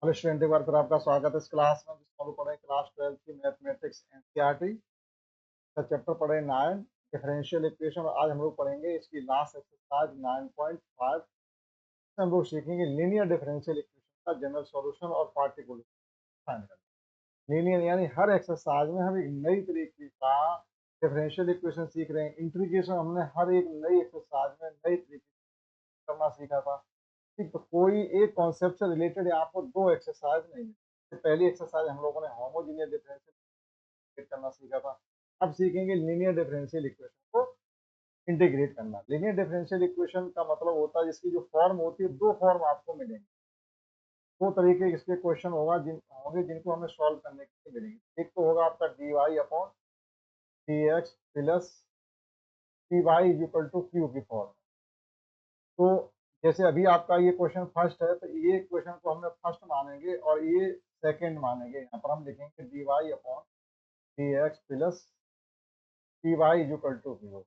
Hello student, एक बार फिर आपका स्वागत है इस क्लास में जिसमें हम लोग पढ़े क्लास 12 की मैथमेटिक्स एनसीईआरटी का चैप्टर पढ़े 9 डिफरेंशियल इक्वेशन। और आज हम लोग पढ़ेंगे इसकी लास्ट एक्सरसाइज 9.5। हम लोग सीखेंगे लीनियर डिफरेंशियल इक्वेशन का जनरल सॉल्यूशन और पार्टिकुलर फाइंड करना। लीनियर यानी हर एक्सरसाइज में हम एक नई तरीके का डिफरेंशियल इक्वेशन सीख रहे हैं। इंटीग्रेशन हमने हर एक नई एक्सरसाइज में नई तरीके से करना सीखा था। ठीक, तो कोई एक कॉन्सेप्ट से रिलेटेड आपको दो एक्सरसाइज नहीं है। तो पहली एक्सरसाइज हम लोगों ने होमोजीनियस डिफरेंशियल करना सीखा था। अब सीखेंगे लीनियर डिफरेंशियल इक्वेशन को इंटीग्रेट करना। लीनियर डिफरेंशियल इक्वेशन का मतलब होता है जिसकी जो फॉर्म होती है, दो फॉर्म आपको मिलेंगे। दो तरीके के इसके क्वेश्चन होंगे जिनको हमें सॉल्व करने के लिए मिलेंगे। एक तो होगा आपका D Y upon D x plus T Y is equal to Q की फॉर्म। तो जैसे अभी आपका ये क्वेश्चन फर्स्ट है, तो ये क्वेश्चन को हमने फर्स्ट मानेंगे और ये सेकंड मानेंगे। यहाँ पर हम लिखेंगे D Y upon D x plus T Y is equal to zero.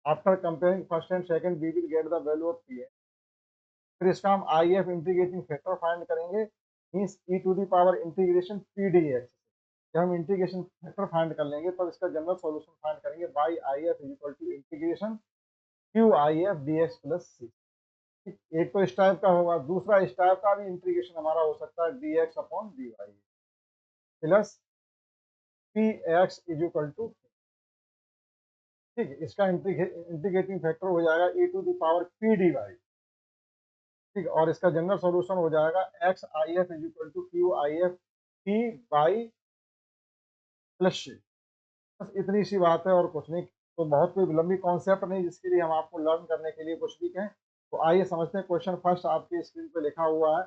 After comparing first and second we will get the value of P A. फिर इसका हम I F integrating factor find करेंगे, means E to the power integration P D X. जब हम integration factor find कर लेंगे तो इसका जनरल सॉल्यूशन फाइंड करेंगे by I F is equal to integration Q I F D x plus सी। एक तो इस टाइप का होगा, दूसरा इस टाइप का भी इंटीग्रेशन हमारा हो सकता है D X upon D Y plus P X is equal to. ठीक है, इसका इंटीग्रेटिंग फैक्टर हो जाएगा e to the power P D Y. ठीक, और इसका जनरल सॉल्यूशन हो जाएगा X I F is equal to Q I F P by plus C. बस इतनी सी बात है और कुछ नहीं। तो बहुत कोई लंबी कॉन्सेप्ट नहीं जिसके लिए हम आपको लर्न करने के लिए कुछ भी कहें। तो आइए समझते हैं। क्वेश्चन फर्स्ट आपकी स्क्रीन पे लिखा हुआ है।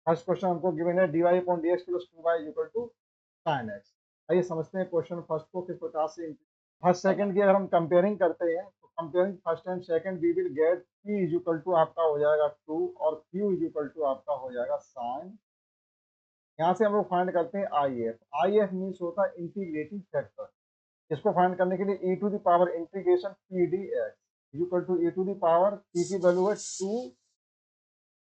फर्स्ट क्वेश्चन हमको गिवन है D Y upon D x plus two Y equal to sine X. आइए समझते हैं क्वेश्चन फर्स्ट को किस प्रकार से। फर्स्ट सेकंड की अगर हम कंपेयरिंग करते हैं तो comparing first and second we will get p is equal to आपका हो जाएगा 2 और q इज इक्वल टू आपका हो जाएगा साइन। यहाँ से हम लोग फाइंड करते हैं I F. I F means होता है इंटीग्रेटिंग फैक्टर। इसको फाइंड करने के लिए e to the power integration P D X equal to e to the power p की वैल्यू है 2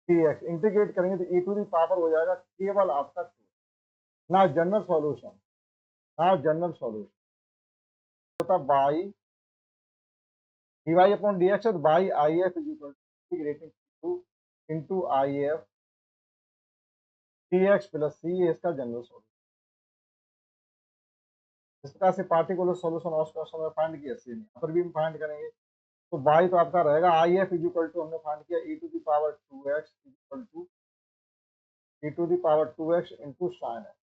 dx। इंटीग्रेट करेंगे तो e टू द पावर हो जाएगा केवल आपका 2। ना जनरल सॉल्यूशन, ना जनरल सॉल्यूशन होता by D Y upon D X है, तो by I F is equal to integrating to into I F D x plus C. इसका जनरल सॉल्यूशन। इस प्रकार से पार्टिकुलर सॉल्यूशन ऑफ क्वेश्चन में find किया, सेम यहाँ पर भी हम फाइंड करेंगे। तो बाई तो आपका रहेगा I F is equal to, हमने फाइंड किया e to the power 2x is equal to e to the power 2x into sine X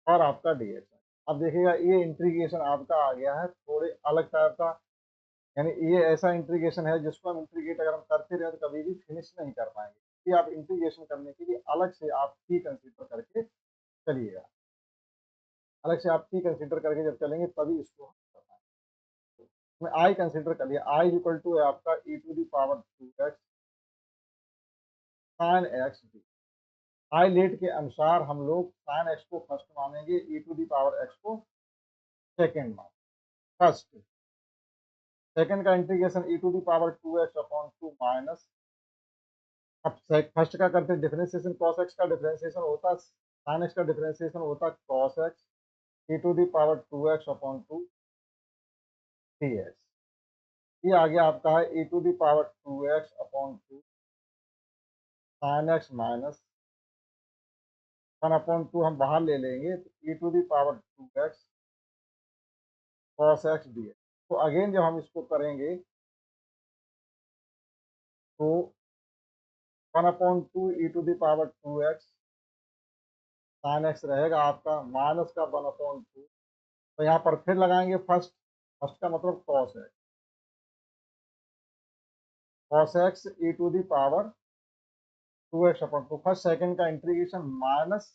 और आपका डी एक्स। अब देखिएगा ये इंटीग्रेशन आपका आ गया है थोड़े अलग टाइप का। यानी ये ऐसा इंटीग्रेशन है जिसको हम इंटीग्रेट अगर हम करते रहे तो कभी भी फिनिश नहीं कर पाएंगे। कि आप इंटीग्रेशन करने के लिए अलग से आप की कंसीडर करके चलिएगा। अलग से आप की कंसीडर करके जब चलेंगे तभी इसको हम कर पाएंगे। मैं आई कंसीडर कर लिया। आई इक्वल टू है आपका e to the power 2x sine X D. ILATE के अनुसार हम लोग साइन एक्स को फर्स्ट मानेंगे, e to the power x को सेकेंड मानेंगे। फर्स्ट सेकेंड का integration e to the power 2x upon 2 minus. अब फर्स्ट का करते हैं डिफरेंशिएशन। कॉस एक्स का डिफरेंशिएशन होता है साइन एक्स का डिफरेंशिएशन होता है cos X e to the power 2x upon 2 dx। ये आ गया आपका है e to the power 2x upon 2 sine X minus 1 upon 2 हम बाहर ले लेंगे तो e to the power 2x cos x dx। तो अगेन जब हम इसको करेंगे तो 1 upon 2 e to the power 2x sine X रहेगा आपका माइनस का 1 अपॉन 2। तो यहाँ पर फिर लगाएंगे फर्स्ट। फर्स्ट का मतलब cos x e to the power 2x upon 2। First second का इंटीग्रेशन माइनस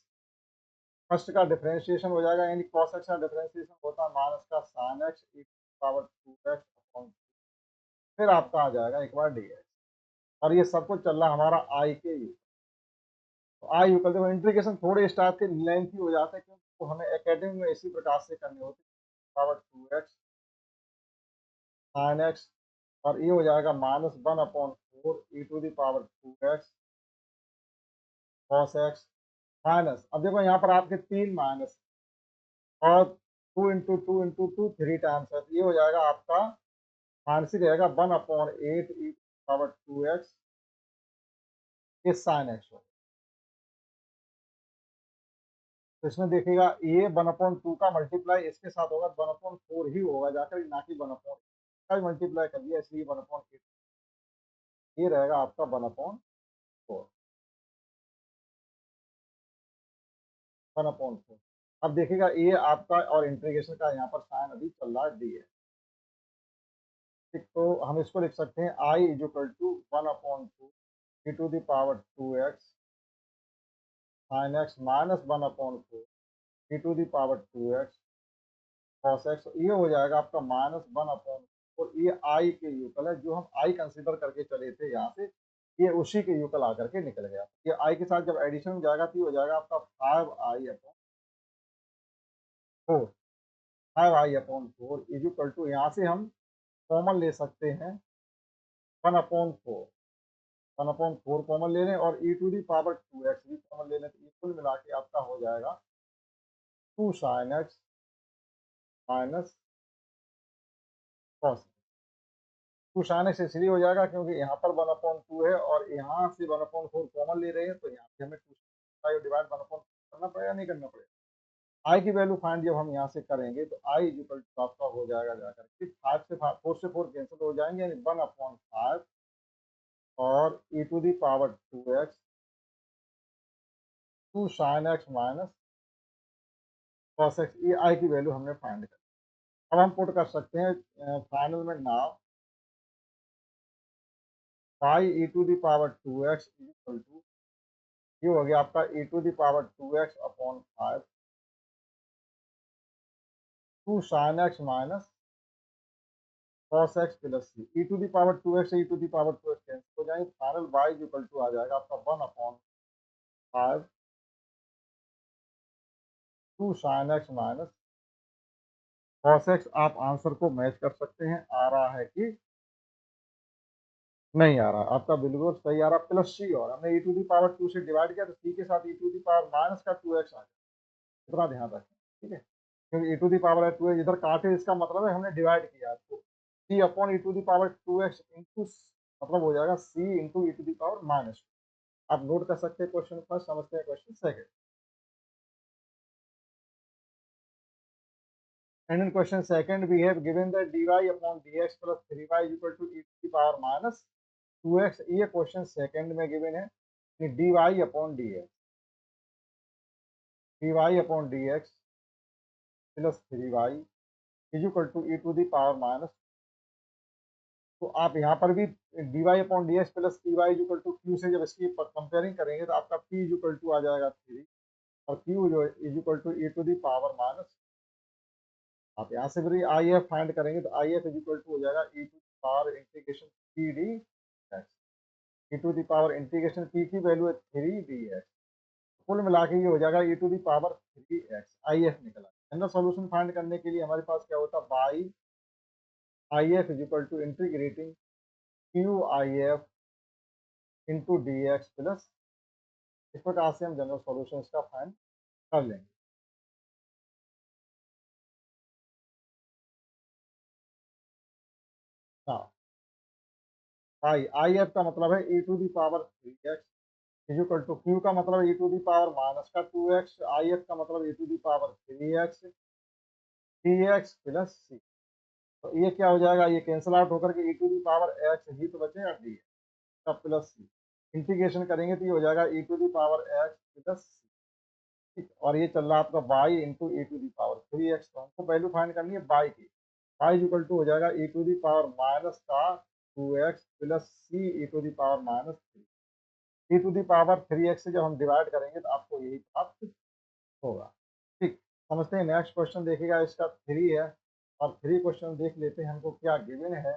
फर्स्ट का डिफरेंशिएशन हो जाएगा। यानी cos x का डिफरेंशिएशन होता है माइनस का sine X e to the power 2x upon 2। फिर आपका आ जाएगा एक बार dx। और ये सब कुछ चल रहा हमारा आई के यू। तो आई इक्वल टू इंटीग्रेशन थोड़े इस टाइप के लेंथी हो जाते हैं क्योंकि तो हमें एकेडमी में इसी प्रकार से करनी होती है। पावर 2x साइन एक्स और ये हो जाएगा minus 1 upon 4 e to the power 2x cos X minus, अब देखो यहाँ पर आपके 3 माइनस और 2 × 2 × 2 3 टाइम्स है, तो ये हो जाएगा आपका माइनस ही रहेगा 1/8 e पावर 2x ये साइन एक्स होगा। तो इसमें देखिएगा ये 1/2 का मल्टीप्लाई इसके साथ होगा 1/4 ही होगा जाकर, ना कि 1/8 का मल्टीप्लाई कर दिया इसलिए 1/8 ये रहेगा आपका 1/4 1/4। अब देखिएगा ये आपका और इंटीग्रेशन का यहाँ पर साइन अभी चल रहा है डी है, ठीक, तो हम इसको लिख सकते हैं I is equal to 1/2 e to the power 2x sine X minus 1/4 e to the power 2x cos X, ये हो जाएगा आपका माइनस 1/4 और ये आई के यूकल है, जो हम आई कंसीडर करके चले थे यहाँ से, ये उसी के यूकल आकर के निकल गया। ये आई के साथ जब एडिशन में जाएगा तो ये हो जाएगा आपका 5i/4 5i/4 is equal to, यहाँ से हम कॉमन ले सकते हैं 1/4 1/4 कॉमन ले लें और e to the power 2x भी कॉमन ले लें, तो कुल मिला के आपका हो जाएगा 2 sin x minus cos. 2 sin x इसलिए हो जाएगा क्योंकि यहाँ पर 1/2 है और यहाँ से 1/4 कॉमन ले रहे हैं, तो यहाँ से हमें 2 डिवाइड 1/4 करना पड़ेगा, नहीं करना पड़ेगा। आई की वैल्यू फाइंड जब हम यहाँ से करेंगे तो आई इज इक्वल टू आपका हो जाएगा जाकर के 5 से 4 कैंसिल हो जाएंगे, यानी 1/5 और e to the power 2x 2 sin x minus cos X, ये आई की वैल्यू हमने फाइंड कर। अब हम पुट कर सकते हैं फाइनल में now pi e to the power 2x equal to, ये हो गया आपका e to the power 2x/5 2 sin x minus cos x plus c, e to the power 2x से e to the power 2x cancel हो जाएंगे, final y equal to आ जाएगा आपका 1/5 2 sin x minus cos x. आप answer को match कर सकते हैं, आ रहा है कि नहीं आ रहा, आपका बिल्कुल सही आ रहा, प्लस सी, और हमने e टू दी पावर 2 से डिवाइड किया तो सी के साथ e to the power minus का 2x आ गया, इतना ध्यान रखें, ठीक है, क्योंकि e टू दी पावर है 2 इधर काटे, इसका मतलब है हमने डिवाइड किया, तो c upon e to the power 2x into मतलब हो जाएगा c into e to the power minus. आप नोट कर सकते हैं क्वेश्चन फर्स्ट, समझते हैं question second. And in question second, we have given that dy upon dx plus 3y is equal to e to the power minus 2x, ये question second में given है कि dy upon dx plus 3y is equal to e to the power minus, तो आप यहाँ पर भी dy upon D x plus p y equal to q से जब इसकी कंपेयरिंग करेंगे तो आपका p इक्वल टू आ जाएगा 3 और q जो is equal to e to the power minus, आप यहाँ से भी आई एफ फाइंड करेंगे तो I F is equal to हो जाएगा e to power integration P D x, e to the power integration p की वैल्यू है 3 डी एक्स, कुल मिला के ये हो जाएगा e to the power 3 x, I F निकला। जनरल सॉल्यूशन फाइंड करने के लिए हमारे पास क्या होता है, y I F is equal to integrating q I F into D x plus, इस प्रकार से हम जनरल सॉल्यूशन का फाइंड कर लेंगे। हाँ, आई आई एफ का मतलब है e to the power 3x is equal to Q का मतलब e to the power minus का 2x, आई एफ का मतलब e to the power 3x dx plus C, तो ये क्या हो जाएगा, ये कैंसिल आउट होकर के e to the power x ही तो बचेगा डी का प्लस सी, इंटीग्रेशन करेंगे तो ये हो जाएगा e to the power x plus सी, ठीक, और ये चल रहा है आपका by into e to the power 3x, तो हमको वैल्यू फाइंड करनी है बाई की, बाई इक्वल टू हो जाएगा e to the power minus का 2x plus c e to the power minus 3, e to the power 3x से जब हम डिवाइड करेंगे तो आपको यही प्राप्त होगा, ठीक। समझते हैं, नेक्स्ट क्वेश्चन देखिएगा, इसका 3 है और 3 क्वेश्चन देख लेते हैं हमको क्या गिवन है।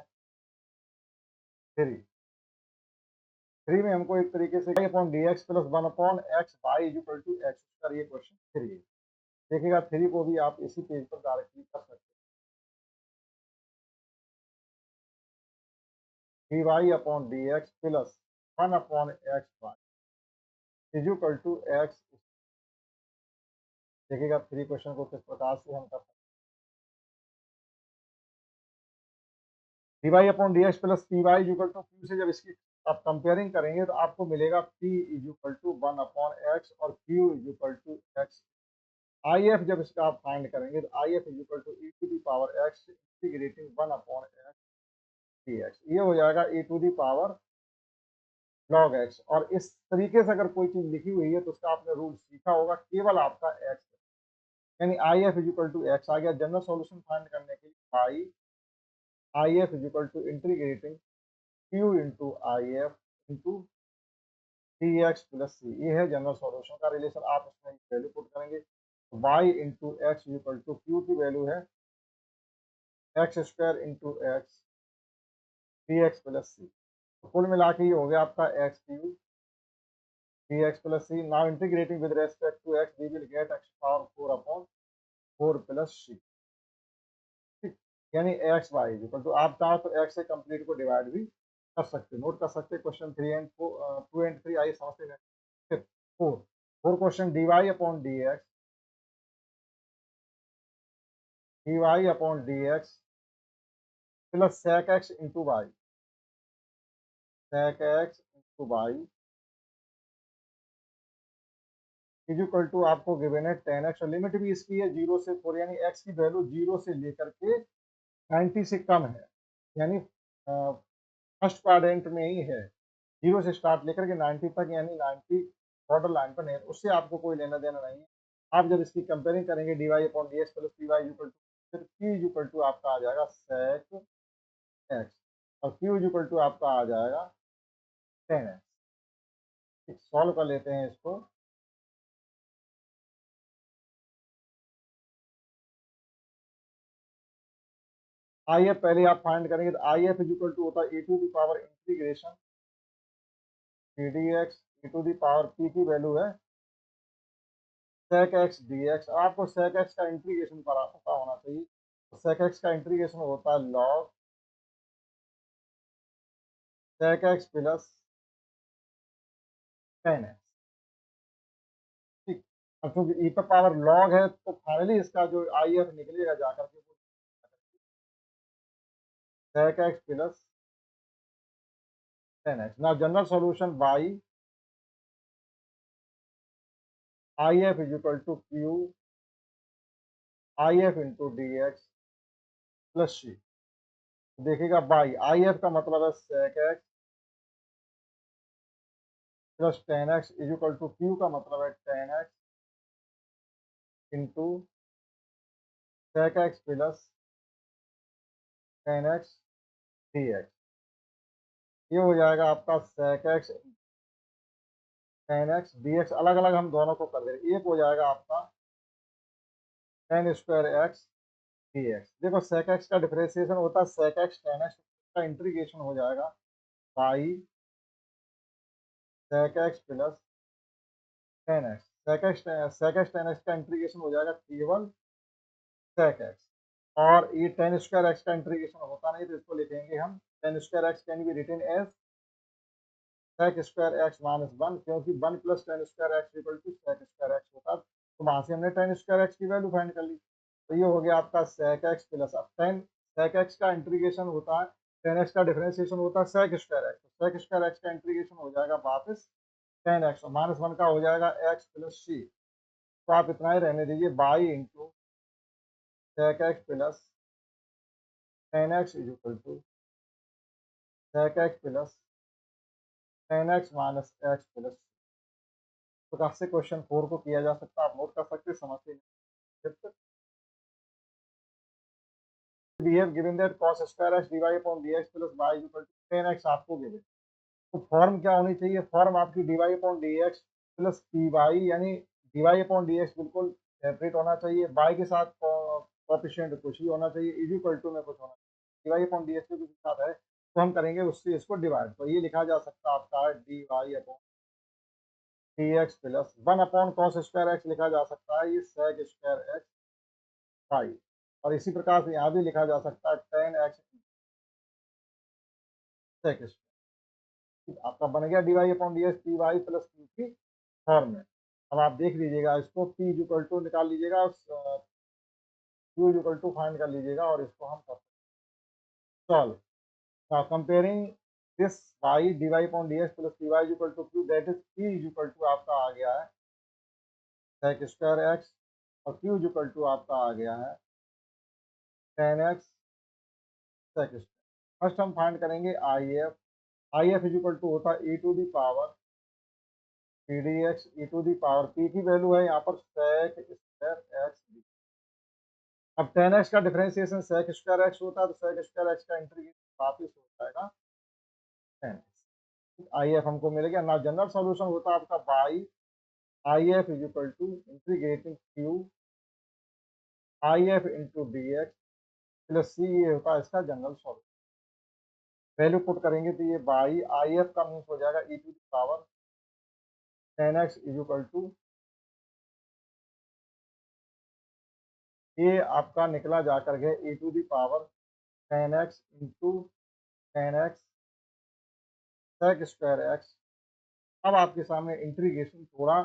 3 3 में हमको एक तरीके से upon D x plus 1/x y is equal to x का ये क्वेश्चन 3 है। देखिएगा 3 को भी आप इसी पेज पर डायरेक्टली कर सकते हैं, dy upon D x plus 1/x y is equal to x. देखिएगा 3 क्वेश्चन को किस प्रकार से हम कर सकते हैं। D Y upon D x plus p y equal to q से जब इसकी आप कंपेयरिंग करेंगे तो आपको मिलेगा P is equal to 1/x और Q is equal to X. I F जब इसका आप फाइंड करेंगे तो I F is equal to E to the power X integrating 1/x D x. ये हो जाएगा E to the power log X. और इस तरीके से अगर कोई चीज लिखी हुई है तो उसका आपने रूल सीखा होगा, केवल आपका एक्स यानी I F is equal to X आ गया। जनरल सॉल्यूशन फाइंड करने के लिए I F is equal to integrating Q into I F into D x plus सी। ये है जनरल सॉल्यूशन का रिलेशन। आप इसमें वैल्यू पुट करेंगे, y into X equal to Q की वैल्यू है X square into X D x plus C. कुल मिला के ये हो गया आपका x q d x plus c. Now integrating with respect to x we will get x power 4/4 plus सी। ठीक, यानी एक्स वाई इक्वल टू आप चाहो तो एक्स से कंप्लीट को डिवाइड भी कर सकते हो। नोट कर सकते हैं क्वेश्चन 3 एंड 2 एंड 3 आइए समझते हैं। फिर 4 question d Y upon D Y upon D x plus sec x into y sec x into y is equal to आपको गिवन है 10x और लिमिट भी इसकी है 0 से 4 यानी x की वैल्यू 0 से लेकर के 90 से कम है। यानी फर्स्ट क्वाड्रेंट में ही है, 0 से स्टार्ट लेकर के 90 तक, यानी 90 बॉर्डर लाइन पर नहीं है। उससे आपको कोई लेना देना नहीं है। आप जब इसकी कंपेयरिंग करेंगे d Y upon D x plus p y equal to, फिर पी इज इक्वल टू आपका आ जाएगा सेक एक्स और क्यू इज इक्वल टू आपका आ जाएगा 10x। सॉल्व कर लेते हैं इसको। आई एफ पहले आप फाइंड करेंगे तो I F is equal to होता है a to the power integration P D x a to the power P की वैल्यू है सेक एक्स डी एक्स। आपको सेक एक्स का इंटीग्रेशन पता होना चाहिए। तो सेक एक्स का इंटीग्रेशन होता है log sec x plus 10x। ठीक, अब क्योंकि ई पर पावर लॉग है तो फाइनली इसका जो आई एफ निकलेगा जाकर के वो सेक एक्स प्लस 10x। ना general solution y I F is equal to Q I F into D x plus c. देखिएगा बाई आई एफ का मतलब है sec x plus 10x is equal to Q का मतलब है 10x into sec x plus 10x d x. ये हो जाएगा आपका सेक एक्स 10x डी एक्स। अलग अलग हम दोनों को कर देंगे। एक हो जाएगा आपका 10 स्क्वायर एक्स डी एक्स। देखो सेक एक्स का डिफरेंशिएशन होता है सेक एक्स 10x का इंटीग्रेशन हो जाएगा y sec x plus 10x। Sec x 10x का इंटीग्रेशन हो जाएगा केवल सेक एक्स। और ये 10 स्क्वायर एक्स का इंटीग्रेशन होता नहीं तो इसको लिखेंगे हम 10 square x can be written as sec square x minus 1, क्योंकि 1 plus 10 square x equal to sec square x होता है। तो वहां से हमने 10 स्क्वायर एक्स की वैल्यू फाइंड कर ली। तो ये हो गया आपका सेक एक्स प्लस अब 10 सेक एक्स का इंटीग्रेशन होता है 10x का डिफरेंशिएशन होता है सेक स्क्वायर एक्स। तो सेक स्क्वायर एक्स का इंटीग्रेशन हो जाएगा वापस 10x और माइनस 1 का हो जाएगा एक्स प्लस सी। तो आप इतना ही रहने दीजिए y into sec x plus 10x is equal to sec x plus 10x minus x plus. तो से क्वेश्चन 4 को किया जा सकता है। आप नोट कर सकते हैं, समझते we have given that cos square x dy upon dx plus y is equal to 10x आपको गिवन। तो फॉर्म क्या होनी चाहिए? फॉर्म आपकी dy upon dx plus p y, यानी dy upon dx बिल्कुल सेपरेट होना चाहिए, y के साथ कोफिशिएंट कुछ भी होना चाहिए, इज इक्वल टू में कुछ होना चाहिए। dy upon dx के कुछ साथ है तो हम करेंगे उससे इसको डिवाइड। तो ये लिखा जा सकता है आपका dy upon dx plus 1 upon cos square x लिखा जा सकता है ये sec स्क्वायर x y। और इसी प्रकार से यहाँ भी लिखा जा सकता है 10x sec स्क्वायर। आपका बन गया d Y upon D x p y plus q की फॉर्म में। अब आप देख लीजिएगा इसको, p इक्वल टू निकाल लीजिएगा, q इक्वल टू फाइंड कर लीजिएगा और इसको हम कर solve. Now comparing this y dy upon dx plus dy equal to q, that is p equal to आपका आ गया है sec स्क्वायर x और q इक्वल टू आपका आ गया है tan x sec square. First हम फाइंड करेंगे if इज इक्वल टू होता है e to the power p dx, e to the power p की वैल्यू है यहाँ पर sec स्क्वायर x। अब tan x का डिफरेंशिएशन sec स्क्वायर x होता है, तो sec स्क्वायर x का इंटीग्रेशन वापिस हो जाएगा tan x। if हमको मिल गया। ना जनरल सॉल्यूशन होता है आपका y if is equal to integrating q if into D x plus सी, ये होता है इसका जनरल सॉल्यूशन। वैल्यू पुट करेंगे तो ये बाई if का मीन्स हो जाएगा e to the power tan x is equal to, ये आपका निकला जा करके e to the power tan x into tan x sec square x। अब आपके सामने इंटीग्रेशन थोड़ा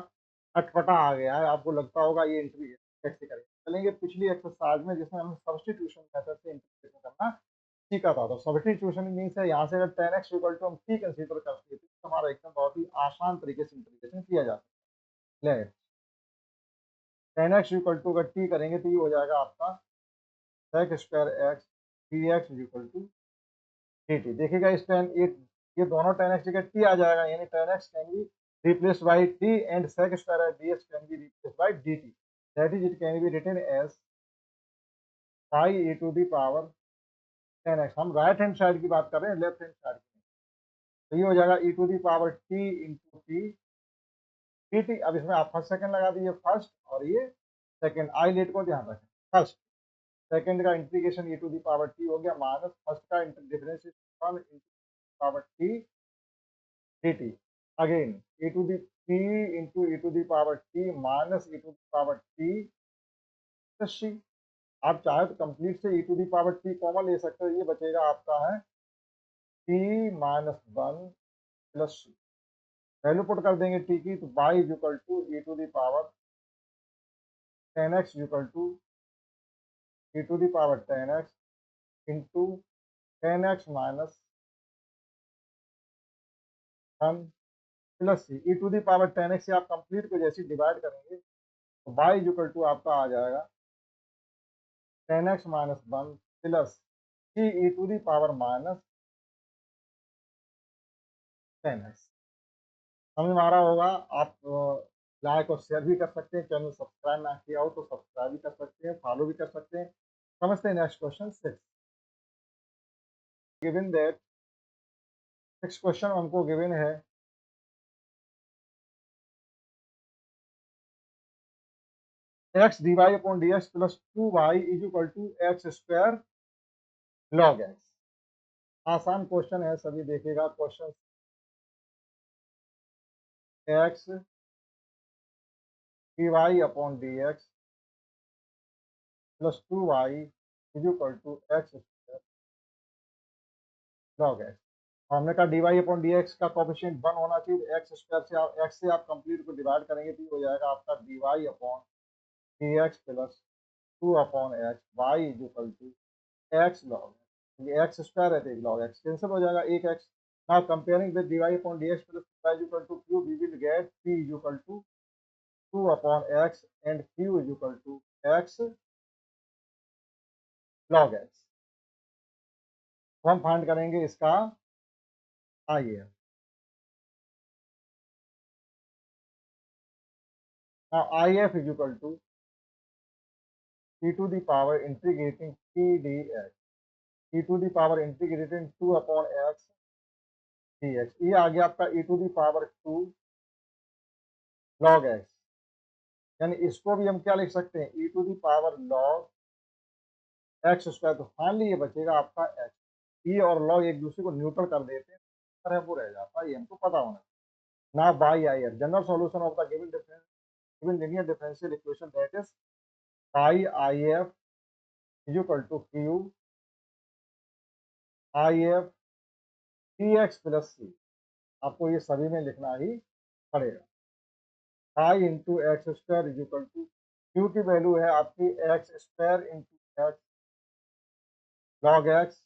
अटपटा आ गया है, आपको लगता होगा ये इंटीग्रेशन कैसे करेंगे। चलेंगे पिछली एक्सरसाइज में जिसमें हमें सब्स्टिट्यूशन मेथड से इंटीग्रेशन करना सीखा था। तो सब्स्टिट्यूशन मीन्स है यहाँ से अगर tan x इक्वल टू हम t कंसीडर करते हैं तो हमारा एकदम बहुत ही आसान तरीके से इंटीग्रेशन किया जा सकता है। tan x इक्वल टू अगर t करेंगे तो ये हो जाएगा आपका sec square x dx equal to dt। देखिएगा इस tan ये दोनों tan x जगह t आ जाएगा, यानी tan x can be replaced by t and sec square dx can be replaced by dt, that is it can be written as pi e to the power tan x। हम right hand side की बात कर रहे हैं, left hand side की। तो ये हो जाएगा e to the power t into t dt। अब इसमें आप फर्स्ट सेकंड लगा दीजिए, फर्स्ट और ये सेकंड, आई लेट को ध्यान रखें। फर्स्ट सेकंड का integration e to the power t हो गया माइनस फर्स्ट का differentiation 1 into power t dt। Again e to the p into e to the power t minus e to the power t plus c। आप चाहे तो complete से e to the power t common ले सकते हो, ये बचेगा आपका है t minus 1 plus c। Value put कर देंगे t की, तो y is equal to e to the power tan x equal to e to the power tan x into tan x minus 1 plus c. E to the power tan x से आप complete को जैसे divide करेंगे तो y is equal to आपका आ जाएगा tan x minus 1 plus c e to the power minus tan x। समझ में आ रहा होगा। आप लाइक और शेयर भी कर सकते हैं, चैनल सब्सक्राइब ना किया हो तो सब्सक्राइब भी कर सकते हैं, फॉलो भी कर सकते हैं। समझते हैं next question 6। Given that, next question हमको गिवन है x dy upon dx plus 2y is equal to x square log x। आसान क्वेश्चन है, सभी देखिएगा question. x dy upon dx plus 2y is equal to x square log x। हमने कहा dy upon dx का coefficient 1 होना चाहिए। X square से आप x से आप कंप्लीट को डिवाइड करेंगे तो ये हो जाएगा आपका dy upon dx plus 2 upon x y is equal to x log x. ये एक्स स्क्वायर है तो एक लॉग एक्स कैंसिल हो जाएगा, एक x. Now comparing with dy upon dx plus y is equal to q, we will get p is equal to 2 upon x and q is equal to x log x। हम find करेंगे इसका आइए। Now if is equal to e to the power integrating p dx, e to the power integrating 2 upon x dx। ये आ गया आपका e to the power 2 log x, यानी इसको भी हम क्या लिख सकते हैं, e to the power log x square. तो फाइनली ये बचेगा आपका x। e और लॉग एक दूसरे को न्यूट्रल कर देते हैं, तरह वो रह जाता है, ये हमको पता होना। ना y I F, general solution of the given linear differential equation, that is y I F is equal to Q I F d x plus c. आपको ये सभी में लिखना ही पड़ेगा। Y into x square is equal to Q की value है आपकी x square into x log x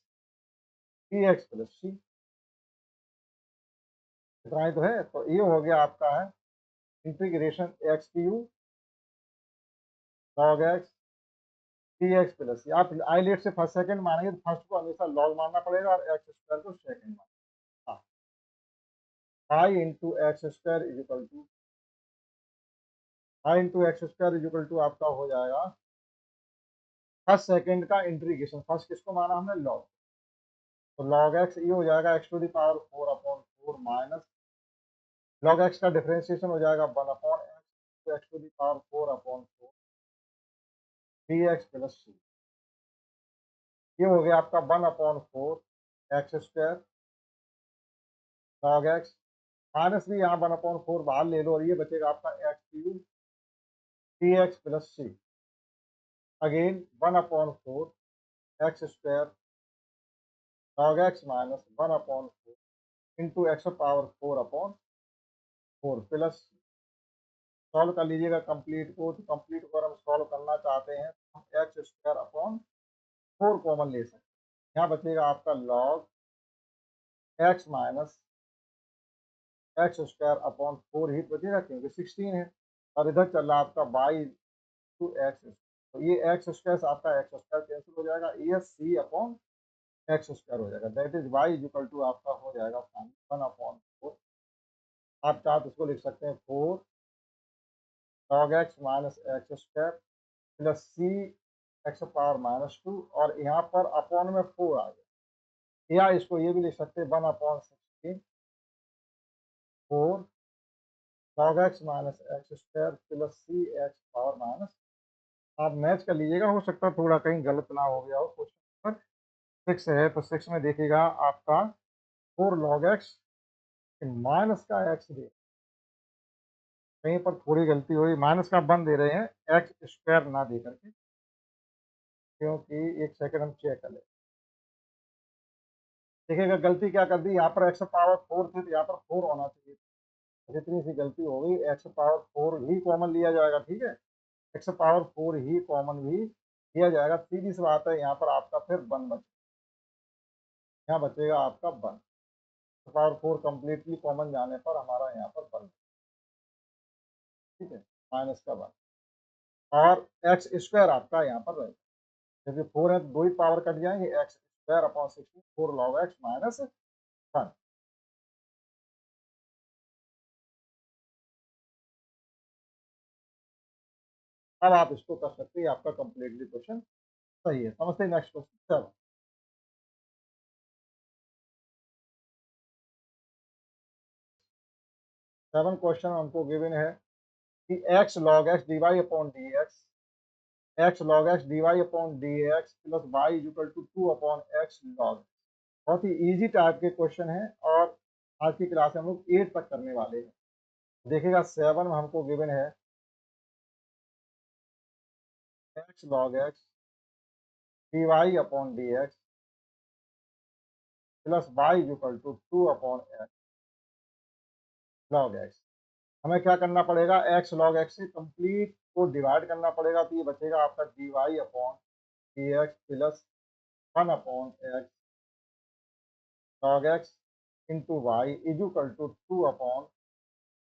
D x plus c. इतना ही तो है, तो ये हो गया आपका है integration x q log x D x plus c. आप आईलेट से फर्स्ट सेकंड मानेंगे तो फर्स्ट को हमेशा लॉग मानना पड़ेगा और एक्स स्क्वायर को सेकंड मानना। हाँ, pi into x square is equal to pi into x square is equal to आपका हो जाएगा फर्स्ट सेकंड का इंटीग्रेशन। फर्स्ट किसको माना हमने लॉग, तो लॉग एक्स ये हो जाएगा x to the power 4/4 minus log x का डिफरेंशिएशन हो जाएगा 1/x x to the power 4/4 d x plus सी। ये हो गया आपका 1/4 x square log x minus भी यहाँ 1/4 बाहर ले लो और ये बचेगा आपका x q d x plus c. Again 1/4 x square log x minus 1/4 into x power 4/4 plus solve कर लीजिएगा कंप्लीट को। तो कंप्लीट को अगर हम सॉल्व करना चाहते हैं तो हम एक्स स्क्वायर अपॉन 4 कॉमन ले सकते हैं। यहाँ बचेगा आपका log x minus x square upon 4 ही बचेगा क्योंकि 16 है और इधर चल रहा है आपका बाई टू एक्स। तो ये एक्स स्क्वायर से आपका एक्स स्क्वायर कैंसिल हो जाएगा, ये सी अपॉन एक्स स्क्वायर हो जाएगा। That is y is equal to आपका हो जाएगा 1/4। आप चाहे तो इसको लिख सकते हैं 4 log x minus x square plus c x power -2 और यहाँ पर अपॉन में 4 आ गया, या इसको ये भी लिख सकते हैं 1/16 4 log x minus x square plus c x power minus. आप मैच कर लीजिएगा, हो सकता है थोड़ा कहीं गलत ना हो गया हो। क्वेश्चन नंबर 6 है तो 6 में देखिएगा आपका 4 लॉग एक्स माइनस का एक्स दे, कहीं पर थोड़ी गलती हुई, माइनस का 1 दे रहे हैं एक्स स्क्वायर ना दे करके, क्योंकि एक सेकंड हम चेक कर ले। देखिएगा गलती क्या कर दी, यहाँ पर एक्स पावर 4 थी तो यहाँ पर 4 होना चाहिए। जितनी सी गलती हो गई, एक्स पावर 4 ही कॉमन लिया जाएगा, ठीक है, एक्स पावर 4 ही कॉमन भी लिया जाएगा। सीधी सी बात है, यहाँ पर आपका फिर 1 बच, यहाँ बचेगा आपका 1 पावर 4 कंप्लीटली कॉमन जाने पर हमारा यहाँ पर 1, ठीक है, माइनस का 1 और एक्स स्क्वायर आपका यहाँ पर रहेगा क्योंकि 4 है तो 2 ही पावर कट जाएंगे, x square upon 16 4 log x minus 1। अब आप इसको कर सकते हैं, आपका कंप्लीटली क्वेश्चन सही है। समझते हैं, नेक्स्ट क्वेश्चन। चलो 7 क्वेश्चन हमको गिवन है कि x log x d Y upon D x log x d Y upon D x plus y is equal to 2 upon x log. बहुत ही इजी टाइप के क्वेश्चन है और आज की क्लास में हम लोग 8 तक करने वाले हैं। देखिएगा 7 में हमको गिवन है x log x d Y upon D x plus y is equal to 2 upon x log x. हमें क्या करना पड़ेगा, एक्स लॉग एक्स से कंप्लीट को डिवाइड करना पड़ेगा, तो ये बचेगा आपका D Y upon D x plus 1 upon x log x into y is equal to 2 upon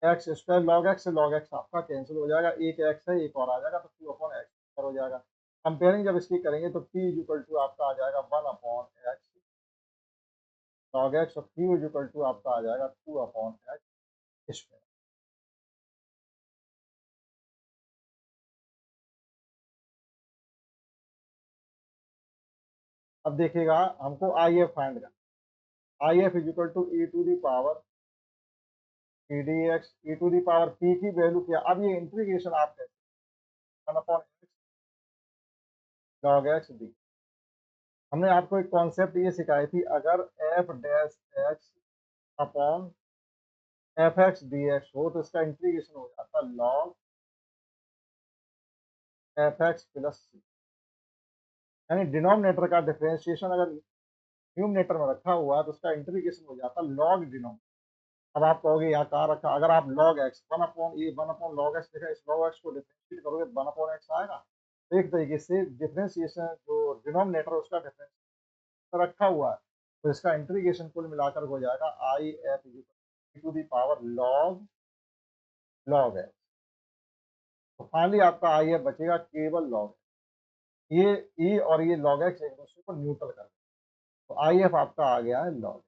x square. Log x से लॉग एक्स आपका कैंसिल हो जाएगा, एक एक्स है एक और आ जाएगा तो 2 अपॉन एक्स हो जाएगा। कंपेयरिंग जब इसकी करेंगे तो p इज इक्वल टू आपका आ जाएगा 1 अपॉन एक्स लॉग एक्स और q इज इक्वल टू आपका आ जाएगा 2 अपॉन एक्स स्क्वायर। अब देखिएगा हमको आई एफ फाइंड करना, I F is equal to E to the power P D x E to the power P की वैल्यू क्या। अब ये इंटीग्रेशन आप कैसे, 1 upon x log x d. हमने आपको एक कॉन्सेप्ट ये सिखाई थी, अगर f dash x upon f x D x हो तो इसका इंटीग्रेशन हो जाता log f x plus c, यानी डिनोमिनेटर का डिफरेंशिएशन अगर न्यूमरेटर में रखा हुआ है तो उसका इंटीग्रेशन हो जाता लॉग डिनोमिनेटर। अब आप कहोगे यहाँ कहाँ रखा, अगर आप log x 1/log x लिखा, इस log x को डिफरेंशिएट करोगे 1/x आएगा। तो एक तरीके से डिफरेंशिएशन जो डिनोमिनेटर है उसका डिफरेंशिएशन रखा हुआ है, तो इसका इंटीग्रेशन कुल मिलाकर हो जाएगा I F to the power log x। तो फाइनली आपका आई एफ बचेगा केवल log x। ये ई और ये log x एक दूसरे को न्यूट्रल कर, तो आई एफ आपका आ गया है log।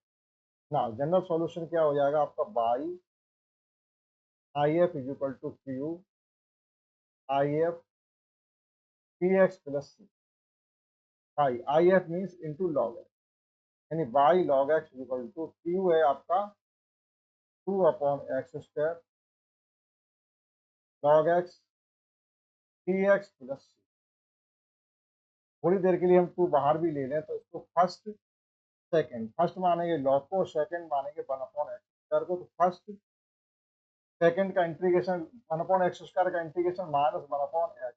ना जनरल सॉल्यूशन क्या हो जाएगा आपका, y I F is equal to Q I F p x plus C. Y I F means into log x, यानी y log x equal to q है आपका 2/x² log x p x plus c. थोड़ी देर के लिए हम 2 बाहर भी ले लें तो इसको फर्स्ट सेकंड, फर्स्ट मानेंगे लॉग को, सेकंड मानेंगे 1/x² को। तो फर्स्ट सेकंड का इंटीग्रेशन 1/x² का इंटीग्रेशन माइनस 1/x,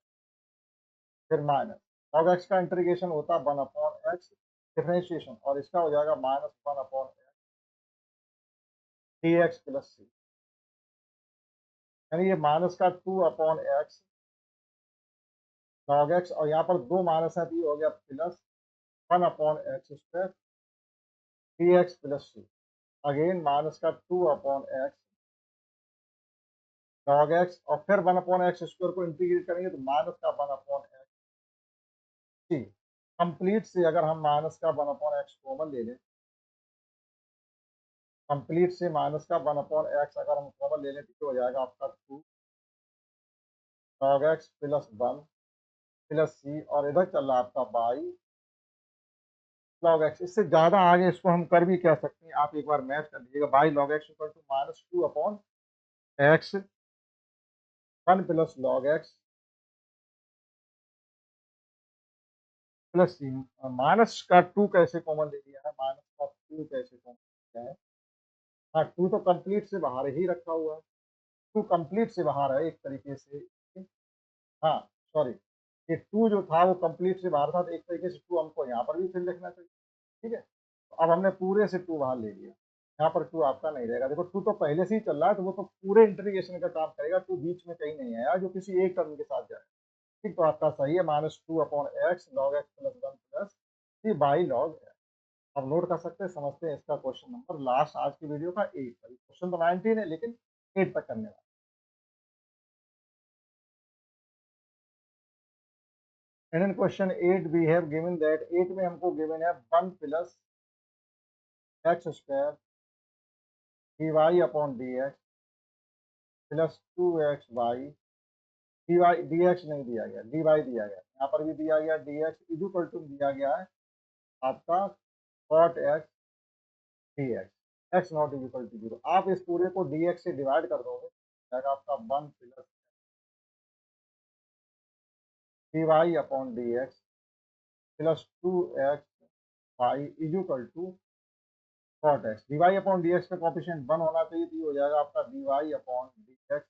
फिर माइनस log x का इंटीग्रेशन होता है 1/x डिफरेंशिएशन, और इसका हो जाएगा minus 1/x dx plus c, यानी ये माइनस का 2/x log x, और यहाँ पर दो माइनस है तो ये हो गया plus 1/x² dx plus c. Again minus का 2/x log x, और फिर 1/x² को इंटीग्रेट करेंगे तो माइनस का 1/x सी। कंप्लीट से अगर हम माइनस का 1/x कॉमन ले लें, कंप्लीट से माइनस का 1/x अगर हम कॉमन ले लें तो हो जाएगा आपका 2 log x प्लस 1 प्लस सी, और इधर चल रहा है आपका बाई log x। इससे ज़्यादा आगे इसको हम कर भी कह सकते हैं, आप एक बार मैच कर लीजिएगा। Y log x equal to minus 2/x 1 plus log x plus c. Minus का 2 कैसे कॉमन ले लिया है, माइनस का 2 कैसे कॉमन लिया है। हाँ, 2 तो कंप्लीट से बाहर ही रखा हुआ है, 2 कंप्लीट से बाहर है एक तरीके से। हाँ सॉरी, ये 2 जो था वो कंप्लीट से बाहर था, तो एक तरीके से 2 हमको यहाँ पर भी फिर लिखना चाहिए। ठीक है, तो अब हमने पूरे से 2 बाहर ले लिया, यहाँ पर 2 आपका नहीं रहेगा। देखो 2 तो पहले से ही चल रहा है, तो वो तो पूरे इंटीग्रेशन का काम करेगा, 2 बीच में कहीं नहीं आया जो किसी एक टर्म के साथ जाए। ठीक, तो आपका सही है minus 2/x log x plus 1 plus C by log x। अब नोट कर सकते हैं, समझते हैं इसका क्वेश्चन नंबर लास्ट आज की वीडियो का 8। क्वेश्चन तो 19 है लेकिन 8 तक करने वाला। And in question 8 we have given that, 8 में हमको गिवन है 1 plus x² dy upon dx plus 2xy dx नहीं दिया गया, dy दिया गया, यहाँ पर भी दिया गया dx इज इक्वल टू दिया गया है आपका cot x dx, x not is equal to 0। आप इस पूरे को dx से डिवाइड कर दोगे, जाएगा आपका 1 plus dy upon dx plus 2x y is equal to cot x। dy upon dx पे कोफिशिएंट 1 होना चाहिए, तो ये हो जाएगा आपका dy upon dx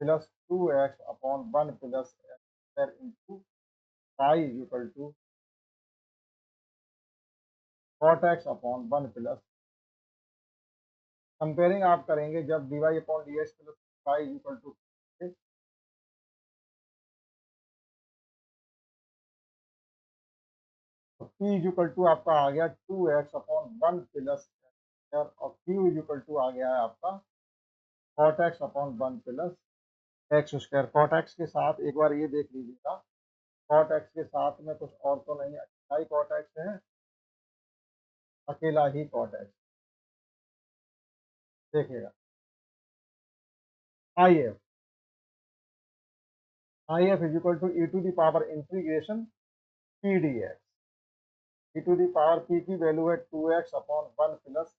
plus 2x upon 1 plus x into y is equal to cot x upon 1 plus, comparing आप करेंगे जब dy upon dx plus y is equal to, तो p इज इक्वल टू आपका आ गया 2x अपॉन 1 प्लस और q is equal to आ गया है आपका cot x upon 1 plus x²। cot x के साथ एक बार ये देख लीजिएगा, cot x के साथ में कुछ और तो नहीं, अकेला ही cot x है, अकेला ही cot x। देखिएगा I F is equal to E to the power integration P D x. E to the power P की वैल्यू है 2x अपॉन 1 प्लस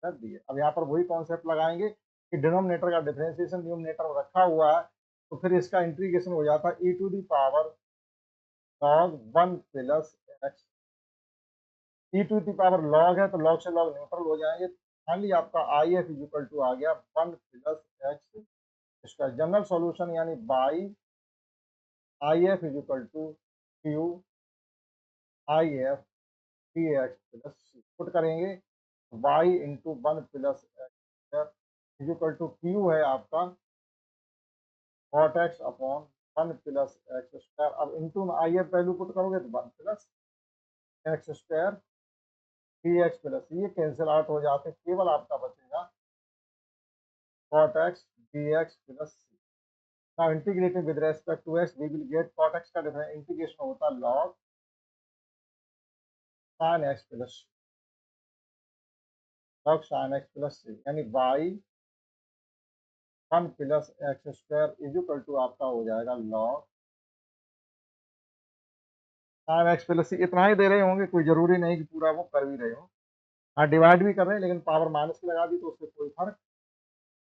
डी। अब यहाँ पर वही कॉन्सेप्ट लगाएंगे कि डिनोमिनेटर का डिफरेंशिएशन न्यूमरेटर में रखा हुआ है, तो फिर इसका इंटीग्रेशन हो जाता है e to the power log 1 plus x. E to the power log है तो log से log न्यूट्रल हो जाएंगे। फाइनली आपका I F is equal to आ गया 1 प्लस एक्स। इसका जनरल सॉल्यूशन यानी y I F is equal to Q I F p x plus c. Put करेंगे y into 1 plus x is equal to q है आपका cot x upon 1 plus x square. अब into में I F value put करोगे तो 1 plus x square three x plus, ये cancel out हो जाते, केवल आपका बचेगा cot x dx plus c। Now integrating with respect to x, we will get cot x का डिफरेंस इंटीग्रेशन होता है log sin x plus c, यानी y 1 plus x square is equal to आपका हो जाएगा log sin x plus c। इतना ही दे रहे होंगे, कोई जरूरी नहीं कि पूरा वो कर भी रहे हो। हाँ डिवाइड भी कर रहे हैं, लेकिन पावर माइनस की लगा दी तो उससे कोई फर्क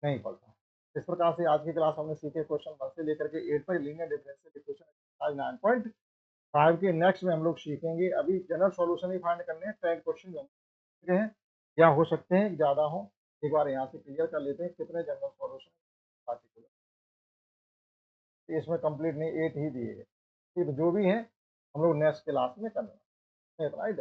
नहीं पड़ता। इस प्रकार से आज की क्लास हमने सीखे क्वेश्चन 1 से लेकर के 8 तक लीनियर डिफरेंशियल इक्वेशन आज 9.5 के नेक्स्ट में हम लोग सीखेंगे। अभी जनरल सॉल्यूशन ही फाइंड करने हैं, 10 क्वेश्चन हैं या हो सकते हैं ज़्यादा हो। एक बार यहाँ से क्लियर कर लेते हैं कितने जनरल सॉल्यूशन पार्टिकुलर, इसमें कंप्लीट नहीं 8 ही दिए गए। फिर जो भी है हम लोग नेक्स्ट क्लास में करना है। राइट।